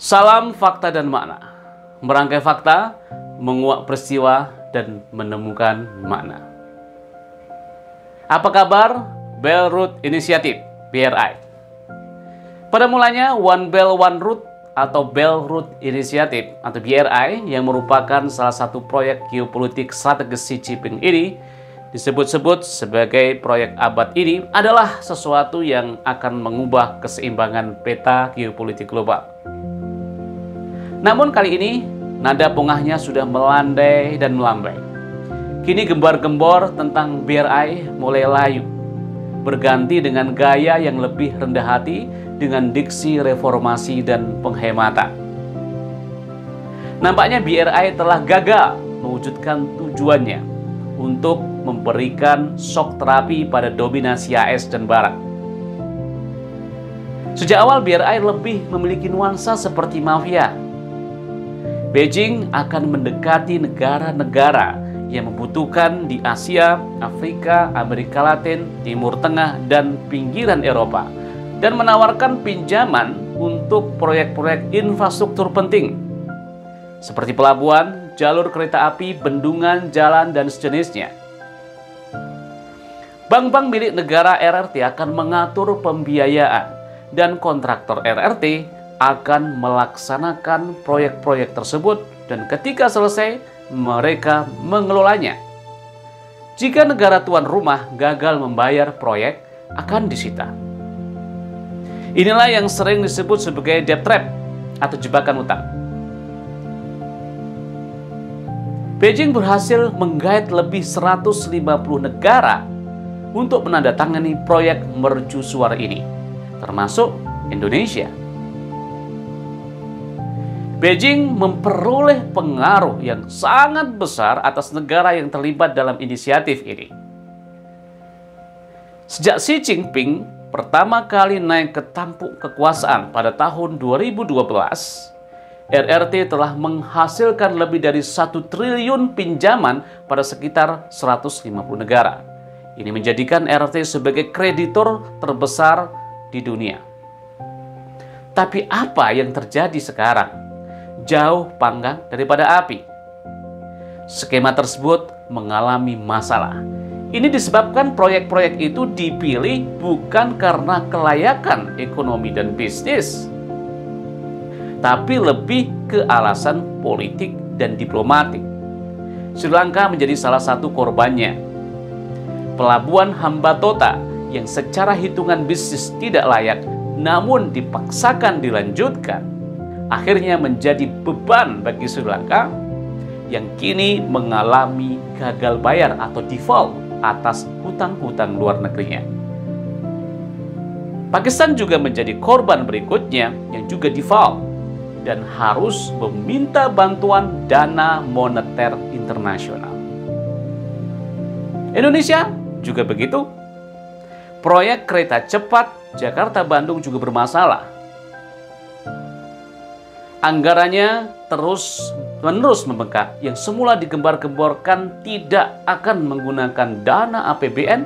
Salam fakta dan makna. Merangkai fakta, menguak peristiwa, dan menemukan makna. Apa kabar? Belt Route Initiative, BRI. Pada mulanya, One Belt One Route atau Belt Route Initiative atau BRI yang merupakan salah satu proyek geopolitik strategis Xi Jinping ini disebut-sebut sebagai proyek abad ini adalah sesuatu yang akan mengubah keseimbangan peta geopolitik global. Namun kali ini, nada pongahnya sudah melandai dan melambai. Kini gembar-gembor tentang BRI mulai layu, berganti dengan gaya yang lebih rendah hati dengan diksi reformasi dan penghematan. Nampaknya BRI telah gagal mewujudkan tujuannya untuk memberikan shock terapi pada dominasi AS dan Barat. Sejak awal BRI lebih memiliki nuansa seperti mafia. Beijing akan mendekati negara-negara yang membutuhkan di Asia, Afrika, Amerika Latin, Timur Tengah, dan pinggiran Eropa, dan menawarkan pinjaman untuk proyek-proyek infrastruktur penting, seperti pelabuhan, jalur kereta api, bendungan, jalan, dan sejenisnya. Bank-bank milik negara RRT akan mengatur pembiayaan, dan kontraktor RRT akan melaksanakan proyek-proyek tersebut, dan ketika selesai, mereka mengelolanya. Jika negara tuan rumah gagal membayar proyek, akan disita. Inilah yang sering disebut sebagai debt trap atau jebakan utang. Beijing berhasil menggait lebih 150 negara untuk menandatangani proyek mercusuar ini, termasuk Indonesia. Beijing memperoleh pengaruh yang sangat besar atas negara yang terlibat dalam inisiatif ini. Sejak Xi Jinping pertama kali naik ke tampuk kekuasaan pada tahun 2012, RRT telah menghasilkan lebih dari 1 triliun pinjaman pada sekitar 150 negara. Ini menjadikan RRT sebagai kreditor terbesar di dunia. Tapi apa yang terjadi sekarang? Jauh panggang daripada api. Skema tersebut mengalami masalah. Ini disebabkan proyek-proyek itu dipilih bukan karena kelayakan ekonomi dan bisnis, tapi lebih ke alasan politik dan diplomatik. Sri Lanka menjadi salah satu korbannya. Pelabuhan Hambantota yang secara hitungan bisnis tidak layak namun dipaksakan dilanjutkan, akhirnya menjadi beban bagi Sri Lanka yang kini mengalami gagal bayar atau default atas hutang-hutang luar negerinya. Pakistan juga menjadi korban berikutnya yang juga default dan harus meminta bantuan dana moneter internasional. Indonesia juga begitu. Proyek kereta cepat Jakarta-Bandung juga bermasalah. Anggarannya terus-menerus membengkak, yang semula digembar-gemborkan tidak akan menggunakan dana APBN,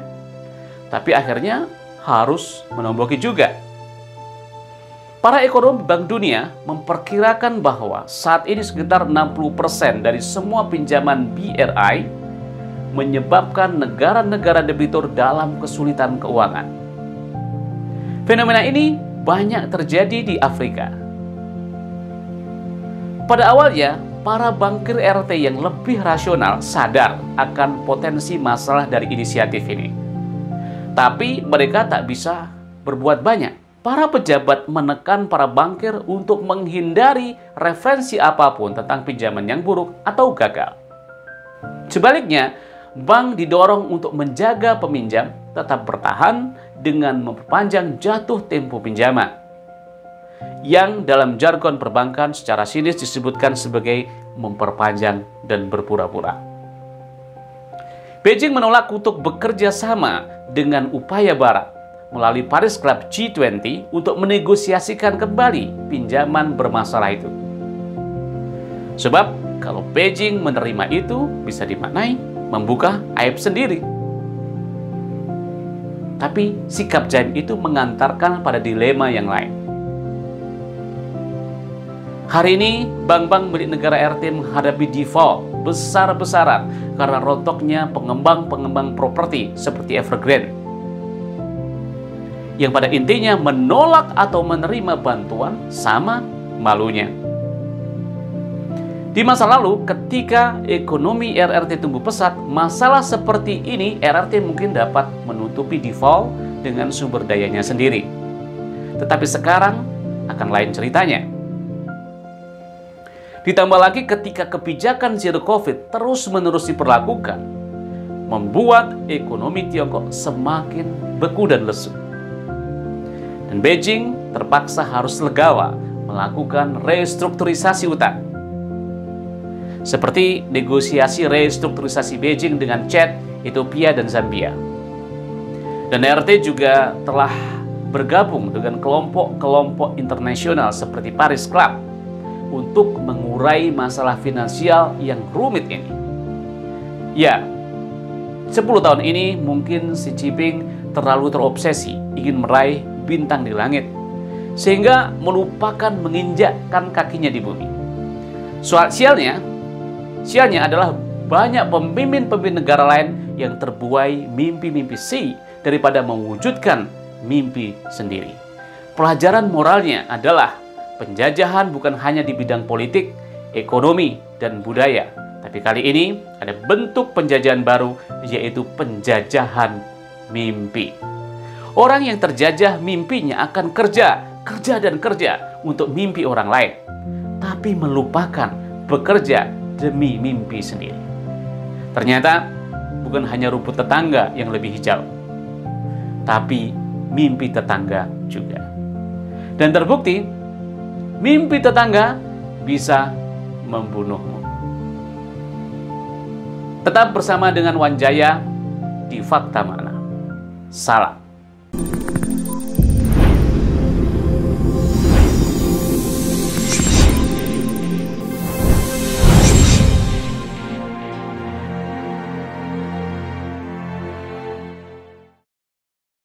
tapi akhirnya harus menomboki juga. Para ekonom Bank Dunia memperkirakan bahwa saat ini sekitar 60% dari semua pinjaman BRI menyebabkan negara-negara debitur dalam kesulitan keuangan. Fenomena ini banyak terjadi di Afrika. Pada awalnya, para bankir RT yang lebih rasional sadar akan potensi masalah dari inisiatif ini. Tapi mereka tak bisa berbuat banyak. Para pejabat menekan para bankir untuk menghindari referensi apapun tentang pinjaman yang buruk atau gagal. Sebaliknya, bank didorong untuk menjaga peminjam tetap bertahan dengan memperpanjang jatuh tempo pinjaman, yang dalam jargon perbankan secara sinis disebutkan sebagai memperpanjang dan berpura-pura. Beijing menolak untuk bekerja sama dengan upaya Barat melalui Paris Club G20 untuk menegosiasikan kembali pinjaman bermasalah itu. Sebab kalau Beijing menerima itu bisa dimaknai membuka aib sendiri. Tapi sikap jaim itu mengantarkan pada dilema yang lain. Hari ini, bank-bank milik negara RT menghadapi default besar-besaran karena rontoknya pengembang-pengembang properti seperti Evergrande, yang pada intinya menolak atau menerima bantuan sama malunya. Di masa lalu, ketika ekonomi RRT tumbuh pesat, masalah seperti ini RRT mungkin dapat menutupi default dengan sumber dayanya sendiri. Tetapi sekarang akan lain ceritanya. Ditambah lagi ketika kebijakan zero COVID terus-menerus diperlakukan, membuat ekonomi Tiongkok semakin beku dan lesu. Dan Beijing terpaksa harus legawa melakukan restrukturisasi utang. Seperti negosiasi restrukturisasi Beijing dengan Chad, Ethiopia, dan Zambia. Dan RT juga telah bergabung dengan kelompok-kelompok internasional seperti Paris Club untuk mengurai masalah finansial yang rumit ini. Ya, 10 tahun ini mungkin Xi Jinping terlalu terobsesi ingin meraih bintang di langit, sehingga melupakan menginjakkan kakinya di bumi. Sialnya adalah banyak pemimpin-pemimpin negara lain yang terbuai mimpi-mimpi Xi daripada mewujudkan mimpi sendiri. Pelajaran moralnya adalah penjajahan bukan hanya di bidang politik, ekonomi, dan budaya. Tapi kali ini ada bentuk penjajahan baru, yaitu penjajahan mimpi. Orang yang terjajah mimpinya akan kerja untuk mimpi orang lain, tapi melupakan bekerja demi mimpi sendiri. Ternyata bukan hanya rumput tetangga yang lebih hijau, tapi mimpi tetangga juga. Dan terbukti, mimpi tetangga bisa membunuhmu. Tetap bersama dengan Wan Jaya di Fakta Makna. Salam.